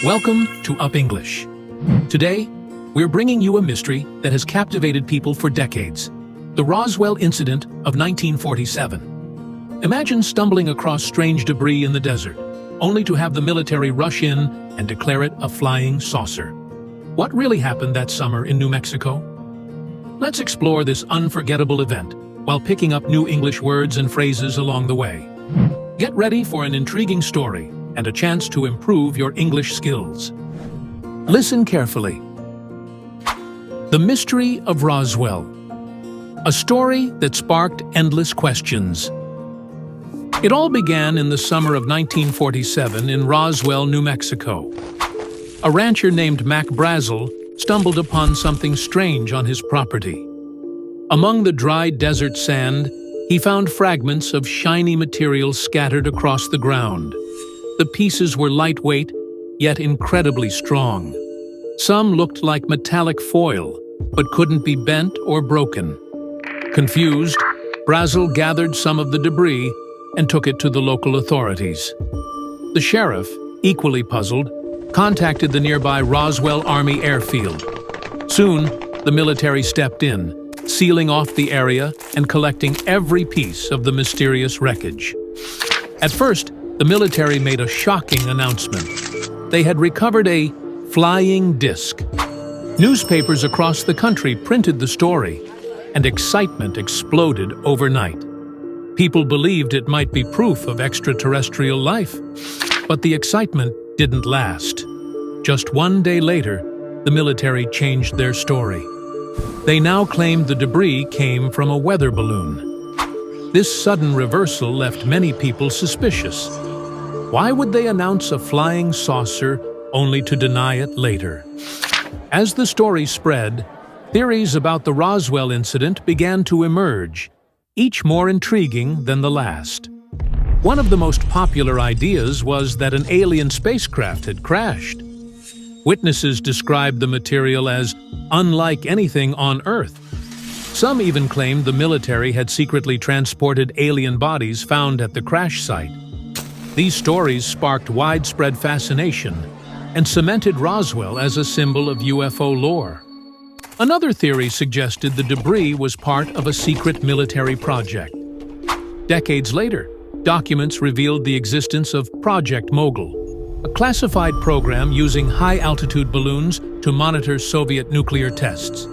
Welcome to UpEnglish. Today, we're bringing you a mystery that has captivated people for decades. The Roswell incident of 1947. Imagine stumbling across strange debris in the desert, only to have the military rush in and declare it a flying saucer. What really happened that summer in New Mexico? Let's explore this unforgettable event while picking up new English words and phrases along the way. Get ready for an intriguing story and a chance to improve your English skills. Listen carefully. The Mystery of Roswell. A story that sparked endless questions. It all began in the summer of 1947 in Roswell, New Mexico. A rancher named Mac Brazel stumbled upon something strange on his property. Among the dry desert sand, he found fragments of shiny material scattered across the ground. The pieces were lightweight, yet incredibly strong. Some looked like metallic foil, but couldn't be bent or broken. Confused, Brazel gathered some of the debris and took it to the local authorities. The sheriff, equally puzzled, contacted the nearby Roswell Army airfield. Soon, the military stepped in, sealing off the area and collecting every piece of the mysterious wreckage. At first, the military made a shocking announcement. They had recovered a flying disc. Newspapers across the country printed the story, and excitement exploded overnight. People believed it might be proof of extraterrestrial life, but the excitement didn't last. Just one day later, the military changed their story. They now claimed the debris came from a weather balloon. This sudden reversal left many people suspicious. Why would they announce a flying saucer only to deny it later? As the story spread, theories about the Roswell incident began to emerge, each more intriguing than the last. One of the most popular ideas was that an alien spacecraft had crashed. Witnesses described the material as unlike anything on Earth. Some even claimed the military had secretly transported alien bodies found at the crash site. These stories sparked widespread fascination and cemented Roswell as a symbol of UFO lore. Another theory suggested the debris was part of a secret military project. Decades later, documents revealed the existence of Project Mogul, a classified program using high-altitude balloons to monitor Soviet nuclear tests.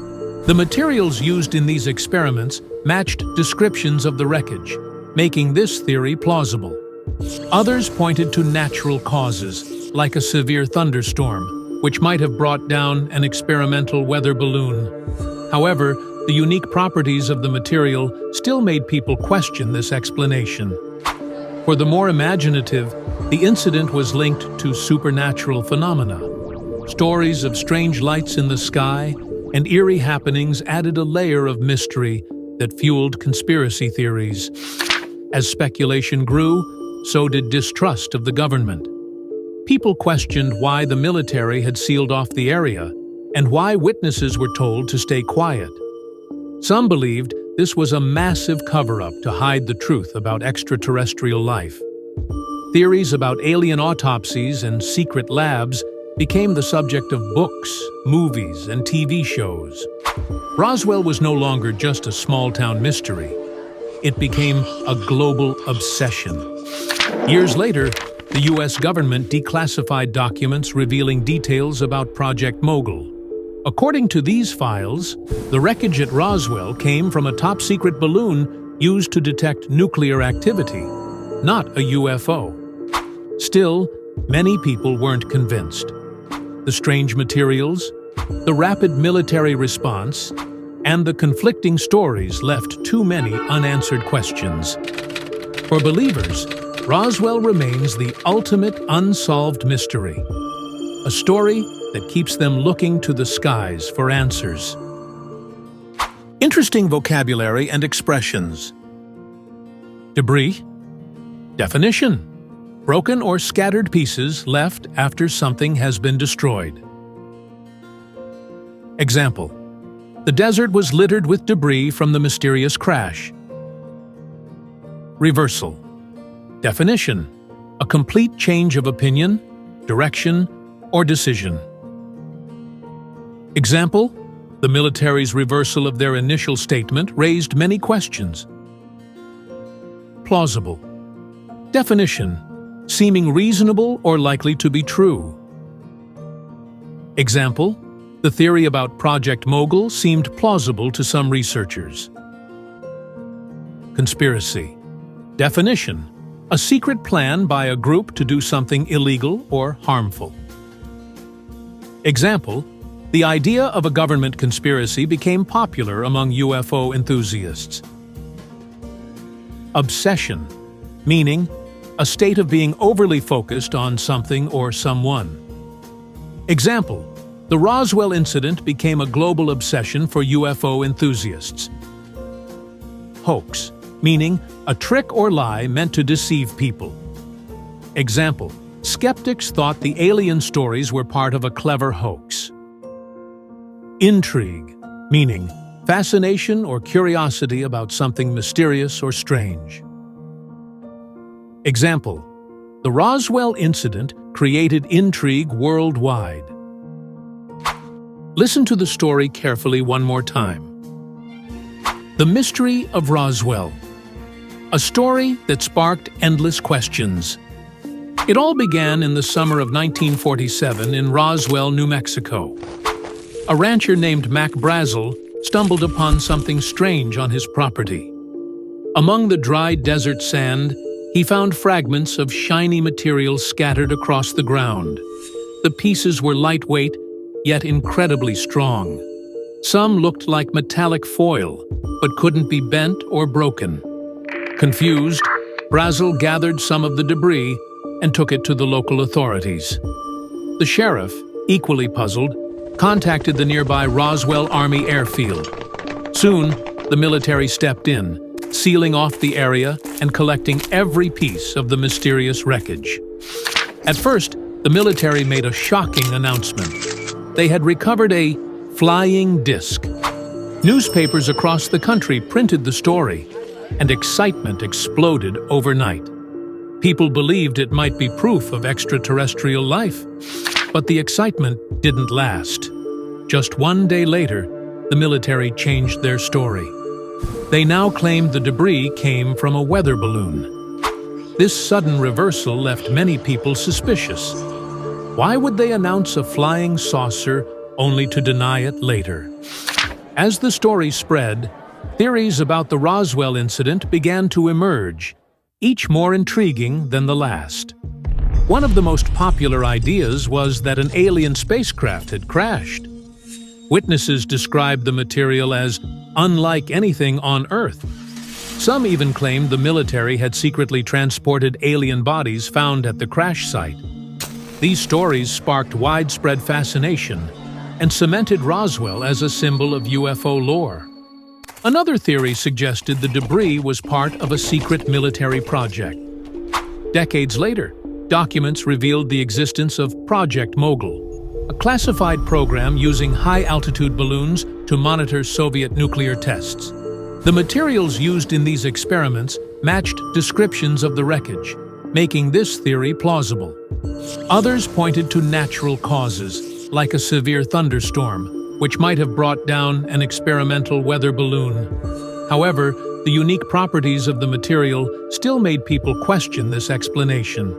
The materials used in these experiments matched descriptions of the wreckage, making this theory plausible. Others pointed to natural causes, like a severe thunderstorm, which might have brought down an experimental weather balloon. However, the unique properties of the material still made people question this explanation. For the more imaginative, the incident was linked to supernatural phenomena. Stories of strange lights in the sky and eerie happenings added a layer of mystery that fueled conspiracy theories. As speculation grew, so did distrust of the government. People questioned why the military had sealed off the area and why witnesses were told to stay quiet. Some believed this was a massive cover-up to hide the truth about extraterrestrial life. Theories about alien autopsies and secret labs became the subject of books, movies, and TV shows. Roswell was no longer just a small-town mystery. It became a global obsession. Years later, the U.S. government declassified documents revealing details about Project Mogul. According to these files, the wreckage at Roswell came from a top-secret balloon used to detect nuclear activity, not a UFO. Still, many people weren't convinced. The strange materials, the rapid military response, and the conflicting stories left too many unanswered questions. For believers, Roswell remains the ultimate unsolved mystery, a story that keeps them looking to the skies for answers. Interesting vocabulary and expressions. Debris. Definition: broken or scattered pieces left after something has been destroyed. Example: the desert was littered with debris from the mysterious crash. Reversal. Definition: a complete change of opinion, direction, or decision. Example: the military's reversal of their initial statement raised many questions. Plausible. Definition: seeming reasonable or likely to be true. Example: the theory about Project Mogul seemed plausible to some researchers. Conspiracy. Definition: a secret plan by a group to do something illegal or harmful. Example: the idea of a government conspiracy became popular among UFO enthusiasts. Obsession, meaning a state of being overly focused on something or someone. Example: the Roswell incident became a global obsession for UFO enthusiasts. Hoax, meaning a trick or lie meant to deceive people. Example: skeptics thought the alien stories were part of a clever hoax. Intrigue, meaning fascination or curiosity about something mysterious or strange. Example: the Roswell incident created intrigue worldwide. Listen to the story carefully one more time. The Mystery of Roswell. A story that sparked endless questions. It all began in the summer of 1947 in Roswell, New Mexico. A rancher named Mac Brazel stumbled upon something strange on his property. Among the dry desert sand, he found fragments of shiny material scattered across the ground. The pieces were lightweight, yet incredibly strong. Some looked like metallic foil, but couldn't be bent or broken. Confused, Brazel gathered some of the debris and took it to the local authorities. The sheriff, equally puzzled, contacted the nearby Roswell Army Airfield. Soon, the military stepped in, sealing off the area and collecting every piece of the mysterious wreckage. At first, the military made a shocking announcement. They had recovered a flying disc. Newspapers across the country printed the story, and excitement exploded overnight. People believed it might be proof of extraterrestrial life. But the excitement didn't last. Just one day later, the military changed their story. They now claimed the debris came from a weather balloon. This sudden reversal left many people suspicious. Why would they announce a flying saucer only to deny it later? As the story spread, theories about the Roswell incident began to emerge, each more intriguing than the last. One of the most popular ideas was that an alien spacecraft had crashed. Witnesses described the material as unlike anything on Earth. Some even claimed the military had secretly transported alien bodies found at the crash site. These stories sparked widespread fascination and cemented Roswell as a symbol of UFO lore. Another theory suggested the debris was part of a secret military project. Decades later, documents revealed the existence of Project Mogul, a classified program using high-altitude balloons to monitor Soviet nuclear tests. The materials used in these experiments matched descriptions of the wreckage, making this theory plausible. Others pointed to natural causes, like a severe thunderstorm, which might have brought down an experimental weather balloon. However, the unique properties of the material still made people question this explanation.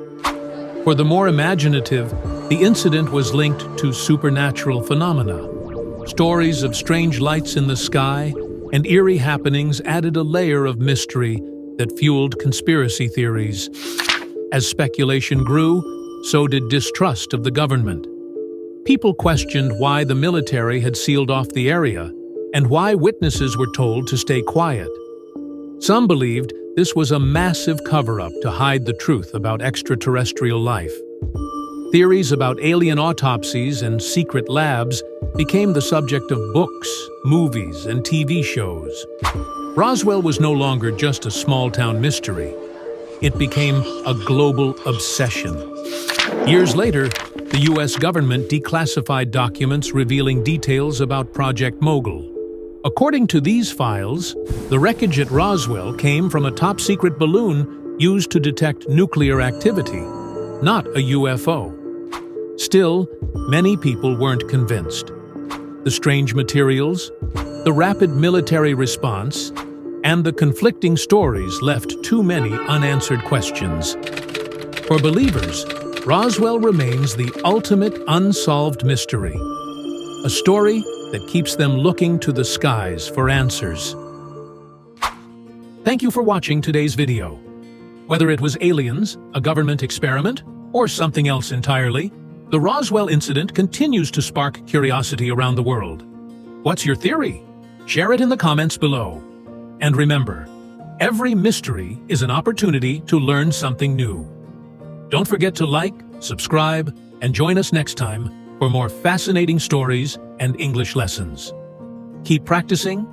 For the more imaginative, the incident was linked to supernatural phenomena. Stories of strange lights in the sky and eerie happenings added a layer of mystery that fueled conspiracy theories. As speculation grew, so did distrust of the government. People questioned why the military had sealed off the area and why witnesses were told to stay quiet. Some believed this was a massive cover-up to hide the truth about extraterrestrial life. Theories about alien autopsies and secret labs became the subject of books, movies, and TV shows. Roswell was no longer just a small-town mystery. It became a global obsession. Years later, the U.S. government declassified documents revealing details about Project Mogul. According to these files, the wreckage at Roswell came from a top-secret balloon used to detect nuclear activity, not a UFO. Still, many people weren't convinced. The strange materials, the rapid military response, and the conflicting stories left too many unanswered questions. For believers, Roswell remains the ultimate unsolved mystery, a story that keeps them looking to the skies for answers. Thank you for watching today's video. Whether it was aliens, a government experiment, or something else entirely, the Roswell incident continues to spark curiosity around the world. What's your theory? Share it in the comments below. And remember, every mystery is an opportunity to learn something new. Don't forget to like, subscribe, and join us next time for more fascinating stories and English lessons. Keep practicing,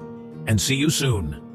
and see you soon.